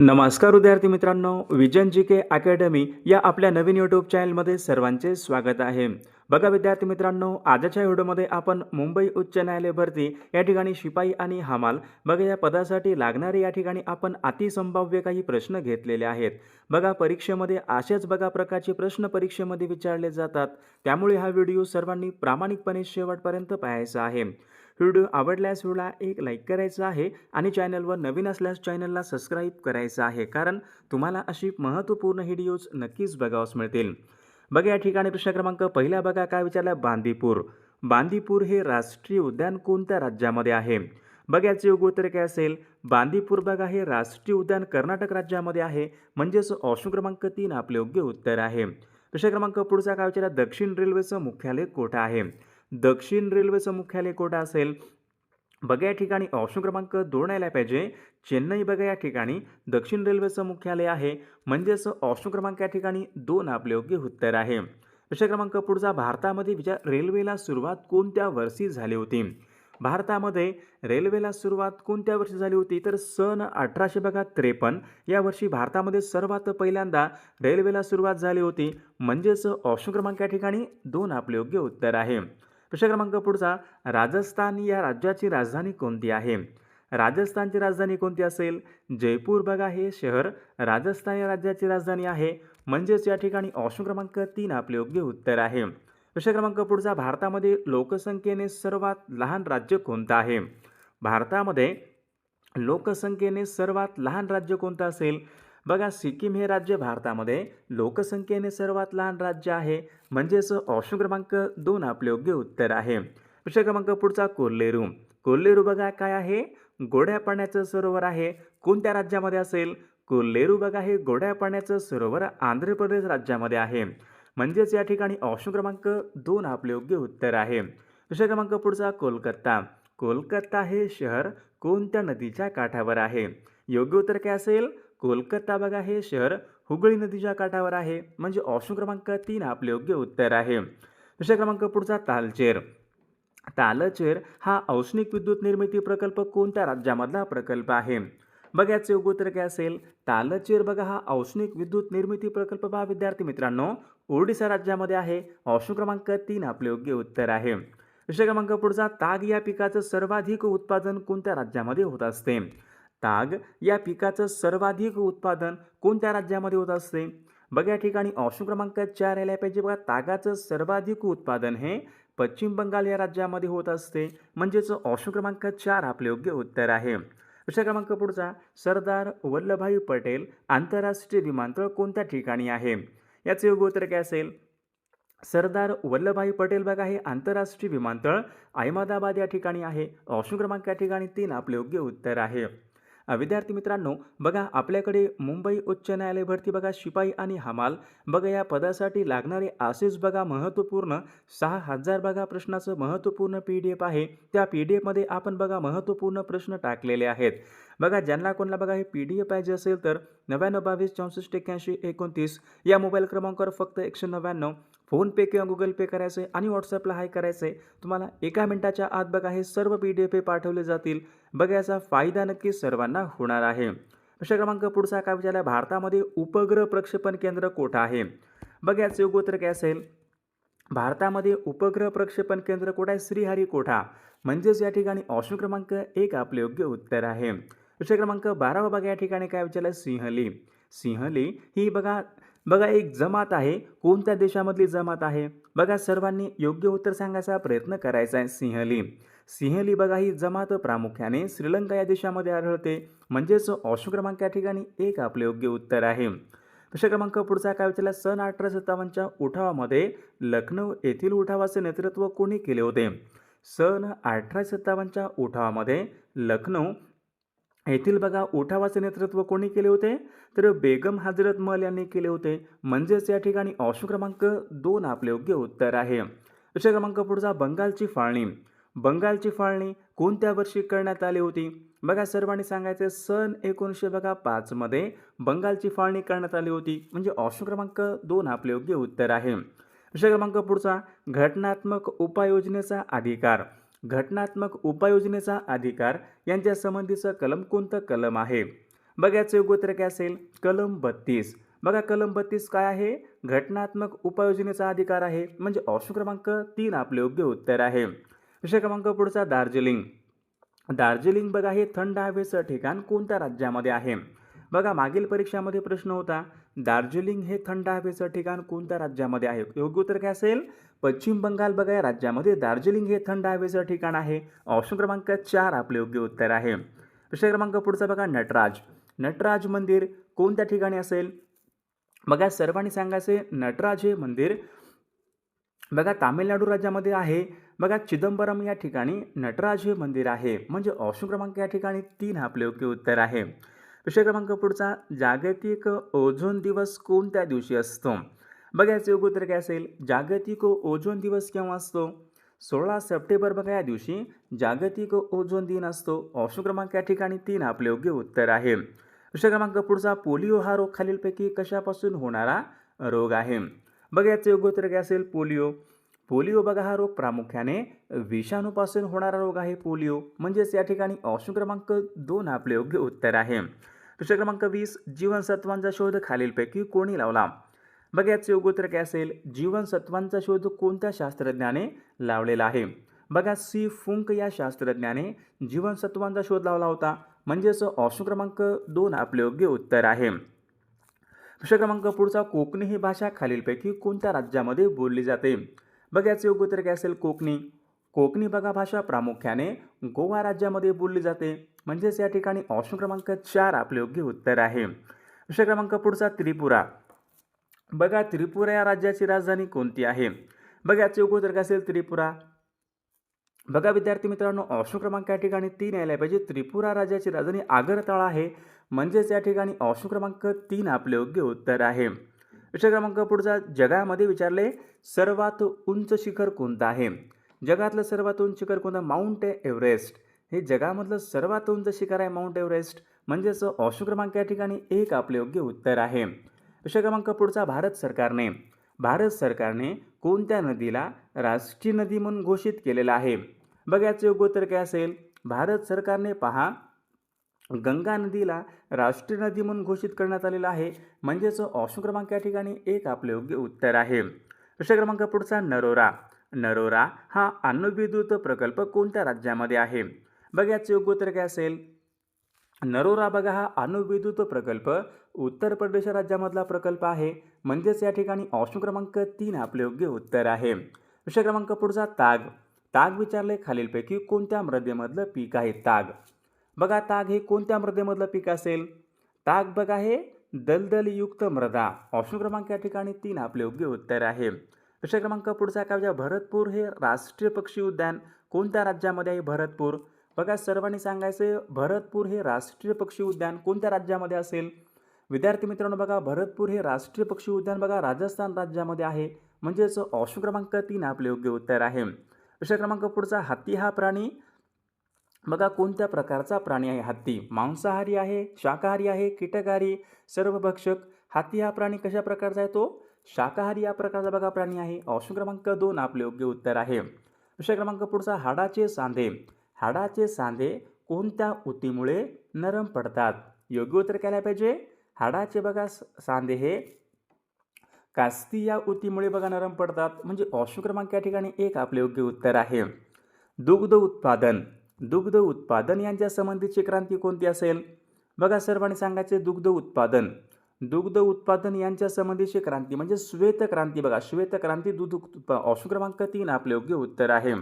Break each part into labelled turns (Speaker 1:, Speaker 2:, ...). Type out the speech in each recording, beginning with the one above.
Speaker 1: नमस्कार विद्यार्थी मित्रांनो, विजन जी के अकॅडमी या आपल्या नवीन यूट्यूब चॅनलमध्ये सर्वांचे स्वागत आहे. बघा विद्यार्थी मित्रांनो, आजच्या व्हिडिओमध्ये आपण मुंबई उच्च न्यायालय भरती या ठिकाणी शिपाई आणि हमाल बघा या पदासाठी लागणारे या ठिकाणी आपण अतिसंभाव्य काही प्रश्न घेतलेले आहेत. बघा परीक्षेमध्ये अशाच बघा प्रकारचे प्रश्न परीक्षेमध्ये विचारले जातात. त्यामुळे हा व्हिडिओ सर्वांनी प्रामाणिकपणे शेवटपर्यंत पाहायचा आहे. व्हिडिओ आवडल्यास व्हिडिओला एक लाईक करायचं आहे आणि चॅनलवर नवीन असल्यास चॅनलला सबस्क्राईब करायचं आहे, कारण तुम्हाला अशी महत्त्वपूर्ण व्हिडिओज नक्कीच बघावयास मिळतील. बघा या ठिकाणी प्रश्न क्रमांक पहिला बघा काय विचारला. बांदीपूर. बांदीपूर हे राष्ट्रीय उद्यान कोणत्या राज्यामध्ये आहे? बघा याचे योग्य उत्तर काय असेल. बांदीपूर बघा हे राष्ट्रीय उद्यान कर्नाटक राज्यामध्ये आहे, म्हणजेच ऑप्शन क्रमांक 3 आपले योग्य उत्तर आहे. प्रश्न क्रमांक पुढचा काय विचारला. दक्षिण रेल्वेचं मुख्यालय कोठे आहे? दक्षिण रेल्वेचं मुख्यालय कोठे असेल? बघा या ठिकाणी ऑप्शन क्रमांक 2 यायला पाहिजे. चेन्नई बघा या ठिकाणी दक्षिण रेल्वेचं मुख्यालय आहे, म्हणजेच ऑप्शन क्रमांक या ठिकाणी 2 आपले योग्य उत्तर आहे. प्रश्न क्रमांक पुढचा. भारतामध्ये रेल्वेला सुरुवात कोणत्या वर्षी झाली होती? भारतामध्ये रेल्वेला सुरुवात कोणत्या वर्षी झाली होती? तर सन 1853 या वर्षी भारतामध्ये सर्वात पहिल्यांदा रेल्वेला सुरुवात झाली होती, म्हणजेच ऑप्शन क्रमांक या ठिकाणी 2 आपले योग्य उत्तर आहे. प्रश्न क्रमांक पुढचा. राजस्थान या राज्याची राजधानी कोणती आहे? राजस्थानची राजधानी कोणती असेल? जयपूर बघा हे शहर राजस्थान या राज्याची राजधानी आहे, म्हणजेच या ठिकाणी ऑप्शन क्रमांक 3 आपले योग्य उत्तर आहे. प्रश्न क्रमांक पुढचा. भारतामध्ये लोकसंख्येने सर्वात लहान राज्य कोणतं आहे? भारतामध्ये लोकसंख्येने सर्वात लहान राज्य कोणतं असेल? बघा सिक्कीम हे राज्य भारतामध्ये लोकसंख्येने सर्वात लहान राज्य आहे, म्हणजेच ऑप्शन क्रमांक 2 आपले योग्य उत्तर आहे. प्रश्न क्रमांक पुढचा. कोल्हेरू. कोल्हेरू बघा काय आहे? गोड्या पाण्याचं सरोवर आहे. कोणत्या राज्यामध्ये असेल? कोल्हेरू बघा हे गोड्या पाण्याचं सरोवर आंध्र प्रदेश राज्यामध्ये आहे, म्हणजेच या ठिकाणी ऑप्शन क्रमांक 2 आपले योग्य उत्तर आहे. प्रश्न क्रमांक पुढचा. कोलकाता. कोलकाता हे शहर कोणत्या नदीच्या काठावर आहे? योग्य उत्तर काय असेल? कोलकाता बघा हे शहर हुगळी नदीच्या काठावर आहे, म्हणजे ऑप्शन क्रमांक 3 आपले योग्य उत्तर आहे. प्रश्न क्रमांक पुढचा. तालचेर. तालचेर हा औष्णिक विद्युत निर्मिती प्रकल्प कोणत्या राज्यामधला प्रकल्प आहे? बघा याचे योग्य उत्तर काय असेल. तालचेर बघा हा औष्णिक विद्युत निर्मिती प्रकल्प बघा विद्यार्थी मित्रांनो ओडिशा राज्यामध्ये आहे. ऑप्शन क्रमांक 3 आपले योग्य उत्तर आहे. प्रश्न क्रमांक पुढचा. ताग या पिकाचं सर्वाधिक उत्पादन कोणत्या राज्यामध्ये होत असते? ताग या पिकाचं सर्वाधिक उत्पादन कोणत्या राज्यामध्ये होत असते? बघा या ठिकाणी ऑप्शन क्रमांक 4 यायला पाहिजे. बघा तागाचं सर्वाधिक उत्पादन हे पश्चिम बंगाल या राज्यामध्ये होत असते, म्हणजेच ऑप्शन क्रमांक 4 आपले योग्य उत्तर आहे. प्रश्न क्रमांक पुढचा. सरदार वल्लभभाई पटेल आंतरराष्ट्रीय विमानतळ कोणत्या ठिकाणी आहे? याचे योग्य उत्तर काय असेल? सरदार वल्लभभाई पटेल बघा हे आंतरराष्ट्रीय विमानतळ अहमदाबाद या ठिकाणी आहे. ऑप्शन क्रमांक या ठिकाणी 3 आपले योग्य उत्तर आहे. विद्यार्थी मित्रांनो बघा आपल्याकडे मुंबई उच्च न्यायालय भरती बघा शिपाई आणि हमाल बघा या पदासाठी लागणारे असेच बघा महत्त्वपूर्ण 6000 बघा प्रश्नाचं महत्त्वपूर्ण PDF आहे. त्या PDF मध्ये आपण बघा महत्त्वपूर्ण प्रश्न टाकलेले आहेत. बघा ज्यांना कोणाला बघा हे PDF पाहिजे असेल तर 9922648129 या मोबाईल क्रमांकावर फक्त 199 फोनपे किंवा गुगल पे करायचे आणि व्हॉट्सअपला हाय करायचे. तुम्हाला एका मिनिटाच्या आत बघा हे सर्व PDF पाठवले जातील. बघा याचा फायदा नक्की सर्वांना होणार आहे. प्रश्न क्रमांक पुढचा काय विचारला. भारतामध्ये उपग्रह प्रक्षेपण केंद्र कोठे आहे? बघा याचे योग्य उत्तर काय असेल. भारतामध्ये उपग्रह प्रक्षेपण केंद्र कोठे आहे? श्रीहरिकोटा, म्हणजेच या ठिकाणी ऑप्शन क्रमांक 1 आपले योग्य उत्तर आहे. प्रश्न क्रमांक 12 बघा या ठिकाणी काय विचारलं. सिंहली. सिंहली ही बघा एक जमात आहे. कोणत्या देशामधली जमात आहे? बघा सर्वांनी योग्य उत्तर सांगायचा प्रयत्न करायचा आहे. सिंहली. सिंहली बघा ही जमात प्रामुख्याने श्रीलंका या देशामध्ये आढळते, म्हणजेच ऑप्शन क्रमांक या ठिकाणी 1 आपले योग्य उत्तर आहे. प्रश्न क्रमांक पुढचा काय विचारला. सन 1857च्या उठावामध्ये लखनौ येथील उठावाचे नेतृत्व कोणी केले होते? सन 1857च्या उठावामध्ये लखनौ येथील बघा उठावाचे नेतृत्व कोणी केले होते? तर बेगम हजरत महल यांनी केले होते, म्हणजेच या ठिकाणी ऑप्शन क्रमांक 2 आपले योग्य उत्तर आहे. प्रश्न क्रमांक पुढचा. बंगालची फाळणी. बंगालची फाळणी कोणत्या वर्षी करण्यात आली होती? बघा सर्वांनी सांगायचे सन 1905 मध्ये बंगालची फाळणी करण्यात आली होती, म्हणजे ऑप्शन क्रमांक 2 आपले योग्य उत्तर आहे. प्रश्न क्रमांक पुढचा. घटनात्मक उपाययोजनेचा अधिकार. घटनात्मक उपाययोजनेचा अधिकार यांच्या संबंधीचं कलम कोणतं कलम आहे? बघा याचं योग्य उत्तर काय असेल? कलम 32. बघा कलम 32 काय आहे? घटनात्मक उपाययोजनेचा अधिकार आहे, म्हणजे ऑप्शन क्रमांक 3 आपले योग्य उत्तर आहे. विषय क्रमांक पुढचा दार्जिलिंग. दार्जिलिंग बघा हे थंड हवेचं ठिकाण कोणत्या राज्यामध्ये आहे? बघा मागील परीक्षामध्ये प्रश्न होता, दार्जिलिंग हे थंड हवेचं ठिकाण कोणत्या राज्यामध्ये आहे? योग्य उत्तर काय असेल? पश्चिम बंगाल बघा या राज्यामध्ये दार्जिलिंग हे थंड हवेचं ठिकाण आहे. ऑप्शन क्रमांक 4 आपले योग्य उत्तर आहे. विषय क्रमांक पुढचा बघा नटराज. नटराज मंदिर कोणत्या ठिकाणी असेल? बघा सर्वांनी सांगायचे नटराज हे मंदिर बघा तामिळनाडू राज्यामध्ये आहे. बघा चिदंबरम या ठिकाणी नटराज हे मंदिर आहे, म्हणजे ऑप्शन क्रमांक या ठिकाणी 3 आपले योग्य उत्तर आहे. विषय क्रमांक पुढचा जागतिक ओझोन दिवस कोणत्या दिवशी असतो? बघा याचं योग्य उत्तर काय असेल? जागतिक ओझोन दिवस केव्हा असतो? 16 सप्टेंबर बघा या दिवशी जागतिक ओझोन दिन असतो. ऑप्शन क्रमांक या ठिकाणी 3 आपले योग्य उत्तर आहे. विषय क्रमांक पुढचा पोलिओ हा रोग खालीलपैकी कशापासून होणारा रोग आहे? बघा याचं योग्य उत्तर काय असेल? पोलिओ. पोलिओ बघा हा रोग प्रामुख्याने विषाणूपासून होणारा रोग आहे पोलिओ, म्हणजेच या ठिकाणी ऑप्शन क्रमांक 2 आपले योग्य उत्तर आहे. विषय क्रमांक 20 जीवनसत्वांचा शोध खालीलपैकी कोणी लावला? बघा याचं योग्य उत्तर काय असेल? जीवनसत्वांचा शोध कोणत्या शास्त्रज्ञाने लावलेला आहे? बघा सी फुंक या शास्त्रज्ञाने जीवनसत्वांचा शोध लावला होता, म्हणजेच ऑप्शन क्रमांक 2 आपले योग्य उत्तर आहे. विषय क्रमांक पुढचा कोकणी ही भाषा खालीलपैकी कोणत्या राज्यामध्ये बोलली जाते? बघा याचं योग्य उत्तर काय असेल? कोकणी. कोकणी बघा भाषा प्रामुख्याने गोवा राज्यामध्ये बोलली जाते, म्हणजेच या ठिकाणी ऑप्शन क्रमांक 4 आपले योग्य उत्तर आहे. विषय क्रमांक पुढचा त्रिपुरा. बघा त्रिपुरा या राज्याची राजधानी कोणती आहे? बघा याचं योग्य उत्तर काय असेल? त्रिपुरा. बघा विद्यार्थी मित्रांनो ऑप्शन क्रमांक या ठिकाणी 3 यायला पाहिजे. त्रिपुरा राज्याची राजधानी आगरताळा आहे, म्हणजेच या ठिकाणी ऑप्शन क्रमांक 3 आपले योग्य उत्तर आहे. विषय क्रमांक पुढचा जगामध्ये विचारले सर्वात उंच शिखर कोणतं आहे? जगातलं सर्वात उंच शिखर कोणतं? Mount Everest. हे जगामधलं सर्वात उंच शिखर आहे माउंट एव्हरेस्ट, म्हणजेच ऑप्शन क्रमांक या ठिकाणी 1 आपले योग्य उत्तर आहे. विषय क्रमांक पुढचा भारत सरकारने कोणत्या नदीला राष्ट्रीय नदी म्हणून घोषित केलेला आहे? बघा याचं योग्य उत्तर काय असेल? भारत सरकारने पहा गंगा नदीला राष्ट्रीय नदी म्हणून घोषित करण्यात आलेला आहे, म्हणजेच ऑप्शन क्रमांक या ठिकाणी 1 आपले योग्य उत्तर आहे. विषय क्रमांक पुढचा नरोरा. नरोरा हा अणुविद्युत प्रकल्प कोणत्या राज्यामध्ये आहे? बघा याचं योग्य उत्तर काय असेल? नरोरा बघा हा अणुविद्युत प्रकल्प उत्तर प्रदेश राज्यामधला प्रकल्प आहे, म्हणजेच या ठिकाणी ऑप्शन क्रमांक 3 आपले योग्य उत्तर आहे. विषय क्रमांक पुढचा ताग. ताग विचारले खालीलपैकी कोणत्या मृदेमधलं पीक आहे? ताग. बघा ताग हे कोणत्या मृदेमधलं पीक असेल? ताग बघा हे दलदलयुक्त मृदा. ऑप्शन क्रमांक या ठिकाणी 3 आपले योग्य उत्तर आहे. विषय क्रमांक पुढचा काय? भरतपूर हे राष्ट्रीय पक्षी उद्यान कोणत्या राज्यामध्ये आहे? भरतपूर. बघा सर्वांनी सांगायचे भरतपूर हे राष्ट्रीय पक्षी उद्यान कोणत्या राज्यामध्ये असेल? विद्यार्थी मित्रांनो बघा भरतपूर हे राष्ट्रीय पक्षी उद्यान बघा राजस्थान राज्यामध्ये आहे, म्हणजेच ऑप्शन क्रमांक 3 आपले योग्य उत्तर आहे. विषय क्रमांक पुढचा हत्ती हा प्राणी बघा कोणत्या प्रकारचा प्राणी आहे? हत्ती मांसाहारी आहे, शाकाहारी आहे, कीटकहारी, सर्वभक्षक. हत्ती हा प्राणी कशा प्रकारचा आहे? तो शाकाहारी या प्रकारचा बघा प्राणी आहे. ऑप्शन क्रमांक 2 आपले योग्य उत्तर आहे. विषय क्रमांक पुढचा हाडाचे सांधे. हाडाचे सांधे कोणत्या ऊतीमुळे नरम पडतात? योग्य उत्तर काय पाहिजे? हाडाचे बघा सांधे हे कास्ती या ऊतीमुळे बघा नरम पडतात, म्हणजे ऑप्शन क्रमांक या ठिकाणी 1 आपले योग्य उत्तर आहे. दुग्ध उत्पादन. दुग्ध उत्पादन यांच्या संबंधीची क्रांती कोणती असेल? बघा सर्वांनी सांगायचे दुग्ध उत्पादन. दुग्ध उत्पादन यांच्या संबंधीची क्रांती म्हणजे श्वेत क्रांती. बघा श्वेत क्रांती दूध ऑप्शन क्रमांक 3 आपले योग्य उत्तर आहे.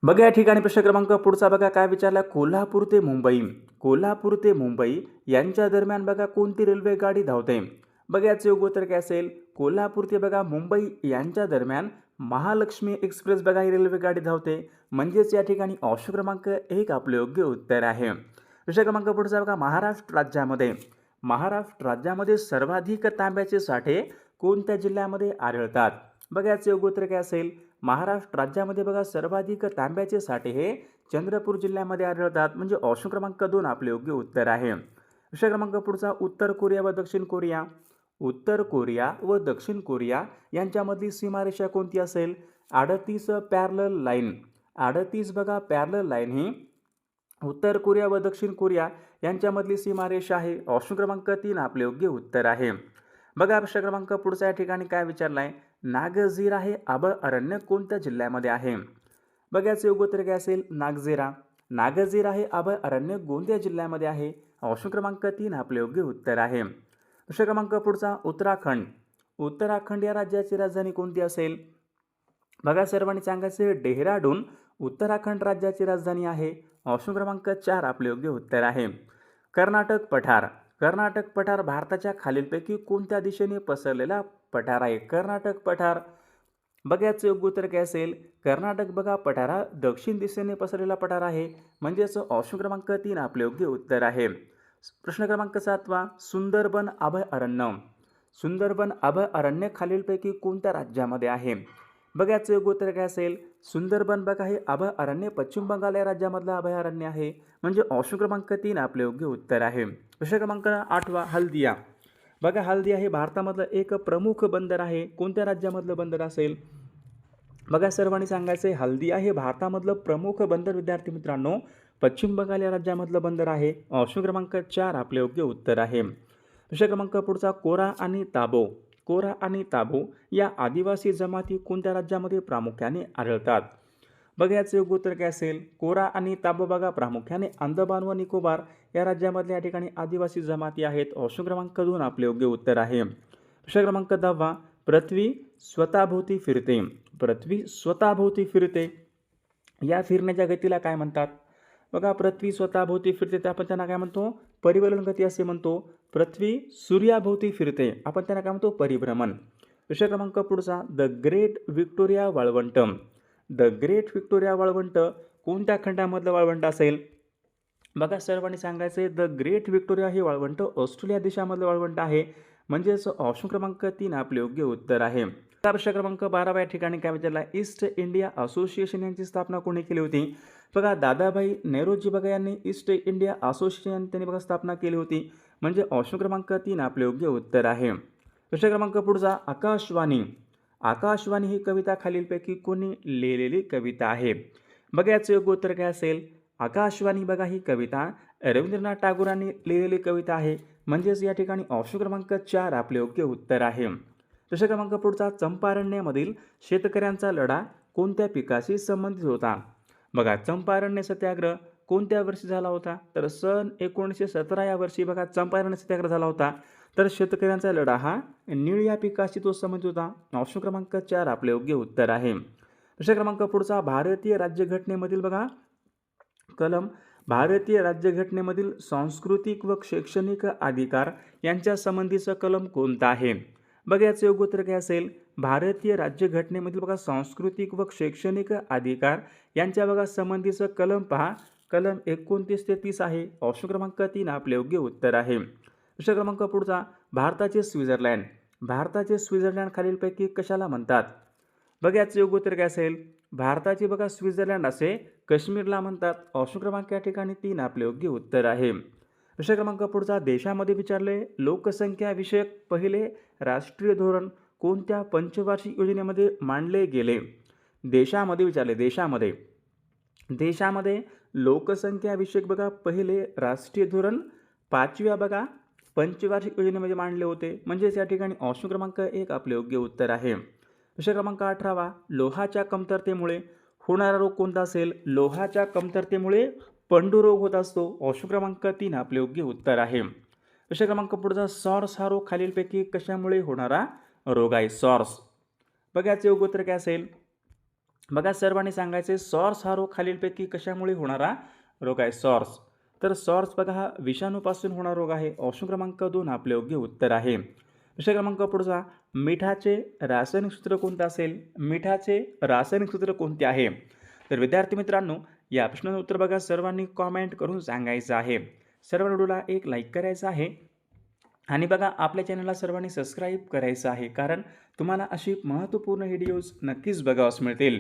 Speaker 1: बघा या ठिकाणी प्रश्न क्रमांक पुढचा बघा काय विचारला? कोल्हापूर ते मुंबई. कोल्हापूर ते मुंबई यांच्या दरम्यान बघा कोणती रेल्वे गाडी धावते? बघा याचे योग्य उत्तर काय असेल? कोल्हापूर ते बघा मुंबई यांच्या दरम्यान महालक्ष्मी एक्सप्रेस बघा ही रेल्वे गाडी धावते, म्हणजेच या ठिकाणी ऑप्शन क्रमांक 1 आपले योग्य उत्तर आहे. विषय क्रमांक पुढचा बघा महाराष्ट्र राज्यामध्ये सर्वाधिक तांब्याचे साठे कोणत्या जिल्ह्यामध्ये आढळतात? बघा याचे योग्य उत्तर काय असेल? महाराष्ट्र राज्यामध्ये बघा सर्वाधिक तांब्याचे साठे हे चंद्रपूर जिल्ह्यामध्ये आढळतात, म्हणजे ऑप्शन क्रमांक 2 आपले योग्य उत्तर आहे. विषय क्रमांक पुढचा उत्तर कोरिया व दक्षिण कोरिया. उत्तर कोरिया व दक्षिण कोरिया यांच्यामधली सीमारेषा कोणती असेल? 38 पॅरलल लाईन. 38 बघा पॅरलल लाईन ही उत्तर कोरिया व दक्षिण कोरिया यांच्यामधली सीमारेषा आहे. ऑप्शन क्रमांक 3 आपले योग्य उत्तर आहे. बघा प्रश्न क्रमांक पुढचा या ठिकाणी काय विचारला आहे, नागझिरा हे अभयारण्य कोणत्या जिल्ह्यामध्ये आहे? बघा याचं योग्य उत्तर काय असेल, नागझिरा. नागझिरा हे अभयारण्य गोंदिया जिल्ह्यामध्ये आहे. ऑप्शन क्रमांक 3 आपले योग्य उत्तर आहे. प्रश्न क्रमांक पुढचा उत्तराखंड. उत्तराखंड या राज्याची राजधानी कोणती असेल? बघा सर्वांनी सांगायचे डेहराडून उत्तराखंड राज्याची राजधानी आहे. ऑप्शन क्रमांक 4 आपले योग्य उत्तर आहे. कर्नाटक पठार. कर्नाटक पठार भारताच्या खालीलपैकी कोणत्या दिशेने पसरलेला पठार आहे? कर्नाटक पठार. बघा याचं योग्य उत्तर काय असेल, कर्नाटक बघा पठार हा दक्षिण दिशेने पसरलेला पठार आहे. म्हणजेच ऑप्शन क्रमांक 3 आपले योग्य उत्तर आहे. प्रश्न क्रमांक 7 सुंदरबन अभयारण्य. सुंदरबन अभयारण्य खालीलपैकी कोणत्या राज्यामध्ये आहे? बघा याचं योग्य उत्तर काय असेल, सुंदरबन बघा हे अभयारण्य पश्चिम बंगाल या राज्यामधलं अभयारण्य आहे. म्हणजे ऑप्शन क्रमांक 3 आपले योग्य उत्तर आहे. प्रश्न क्रमांक 8 हल्दिया. बघा हल्दिया हे भारतामधलं एक प्रमुख बंदर आहे. कोणत्या राज्यामधलं बंदर असेल? बघा सर्वांनी सांगायचं आहे हल्दिया हे भारतामधलं प्रमुख बंदर विद्यार्थी मित्रांनो पश्चिम बंगाल या राज्यामधलं बंदर आहे. ऑप्शन क्रमांक 4 आपले योग्य उत्तर आहे. प्रश्न क्रमांक पुढचा कोरा आणि ताबो. कोरा आणि ताबो या आदिवासी जमाती कोणत्या राज्यामध्ये प्रामुख्याने आढळतात? बघा याचं योग्य उत्तर काय असेल, कोरा आणि ताबो बघा प्रामुख्याने अंदमान व निकोबार या राज्यामधल्या या ठिकाणी आदिवासी जमाती आहेत. ऑप्शन क्रमांक 2 आपले योग्य उत्तर आहे. प्रश्न क्रमांक 10 पृथ्वी स्वतःभोवती फिरते. पृथ्वी स्वतःभोवती फिरते या फिरण्याच्या गतीला काय म्हणतात? बघा पृथ्वी स्वतःभोवती फिरते तर आपण त्यांना काय म्हणतो, परिवलन गती असे म्हणतो. पृथ्वी सूर्याभोवती फिरते आपण त्यांना काय म्हणतो, परिभ्रमण. प्रश्न क्रमांक पुढचा द ग्रेट व्हिक्टोरिया वाळवंट. द ग्रेट व्हिक्टोरिया वाळवंट कोणत्या खंडामधलं वाळवंट असेल? बघा सर्वांनी सांगायचं आहे द ग्रेट व्हिक्टोरिया हे वाळवंट ऑस्ट्रेलिया देशामधलं वाळवंट आहे. म्हणजेच ऑप्शन क्रमांक 3 आपले योग्य उत्तर आहे. प्रश्न क्रमांक 12 या ठिकाणी काय विचारला, ईस्ट इंडिया असोसिएशन यांची स्थापना कोणी केली होती? बघा दादाभाई नेहरूजी बघा यांनी ईस्ट इंडिया असोसिएशन त्यांनी बघा स्थापना केली होती. म्हणजे ऑप्शन क्रमांक 3 आपले योग्य उत्तर आहे. प्रश्न क्रमांक पुढचा आकाशवाणी. आकाशवाणी ही कविता खालीलपैकी कोणी लिहिलेली कविता आहे? बघा याचं योग्य उत्तर काय असेल, आकाशवाणी बघा ही कविता रवींद्रनाथ टागोरांनी लिहिलेली कविता आहे. म्हणजेच या ठिकाणी ऑप्शन क्रमांक 4 आपले योग्य उत्तर आहे. प्रश्न क्रमांक पुढचा चंपारण्यामधील शेतकऱ्यांचा लढा कोणत्या पिकाशी संबंधित होता? बघा चंपारण्य सत्याग्रह कोणत्या वर्षी झाला होता? तर सन 1917 या वर्षी बघा चंपारण्य सत्याग्रह झाला होता. तर शेतकऱ्यांचा लढा हा नीळ या पिकाशी तो संबंधित होता. ऑप्शन क्रमांक 4 आपले योग्य उत्तर आहे. प्रश्न क्रमांक पुढचा भारतीय राज्यघटनेमधील बघा कलम भारतीय राज्यघटनेमधील सांस्कृतिक व शैक्षणिक अधिकार यांच्या संबंधीचा कलम कोणता आहे? बघा याचं योग्य उत्तर काय असेल, भारतीय राज्यघटनेमधील बघा सांस्कृतिक व शैक्षणिक अधिकार यांच्या बघा संबंधीचं कलम पहा, कलम 29 ते 30 आहे. ऑप्शन क्रमांक 3 आपले योग्य उत्तर आहे. प्रश्न क्रमांक पुढचा भारताचे स्वित्झर्लंड. भारताचे स्वित्झर्लंड खालीलपैकी कशाला म्हणतात? बघा याचं योग्य उत्तर काय असेल, भारताचे बघा स्वित्झर्लंड असे काश्मीरला म्हणतात. ऑप्शन क्रमांक या ठिकाणी 3 आपले योग्य उत्तर आहे. प्रश्न क्रमांक पुढचा देशामध्ये विचारले लोकसंख्या विषयक पहिले राष्ट्रीय धोरण कोणत्या पंचवार्षिक योजनेमध्ये मांडले गेले? देशामध्ये विचारले देशामध्ये लोकसंख्या विषयक बघा पहिले राष्ट्रीय धोरण 5व्या बघा पंचवार्षिक योजनेमध्ये मांडले होते. म्हणजेच या ठिकाणी ऑप्शन क्रमांक 1 आपले योग्य उत्तर आहे. प्रश्न क्रमांक 18 लोहाच्या कमतरतेमुळे होणारा रोग कोणता असेल? लोहाच्या कमतरतेमुळे पंडुरोग होत असतो. ऑप्शन क्रमांक 3 आपले योग्य उत्तर आहे. प्रश्न क्रमांक पुढचा सॉर्स हा रोग खालीलपैकी कशामुळे होणारा रोग आहे? सॉर्स. बघा याचे योग्य उत्तर काय असेल, बघा सर्वांनी सांगायचे सॉर्स हा रोग खालीलपैकी कशामुळे होणारा रोग आहे? सॉर्स. तर सॉर्स बघा हा विषाणूपासून होणारा रोग आहे. ऑप्शन क्रमांक 2 आपले योग्य उत्तर आहे. प्रश्न क्रमांक पुढचा मिठाचे रासायनिक सूत्र कोणते असेल? मिठाचे रासायनिक सूत्र कोणते आहे? तर विद्यार्थी मित्रांनो या प्रश्नाचं उत्तर बघा सर्वांनी कॉमेंट करून सांगायचं आहे. सर्व व्हिडिओला एक लाईक करायचं आहे आणि बघा आपल्या चॅनलला सर्वांनी सबस्क्राईब करायचं आहे, कारण तुम्हाला अशी महत्त्वपूर्ण व्हिडिओज नक्कीच बघावयास मिळतील.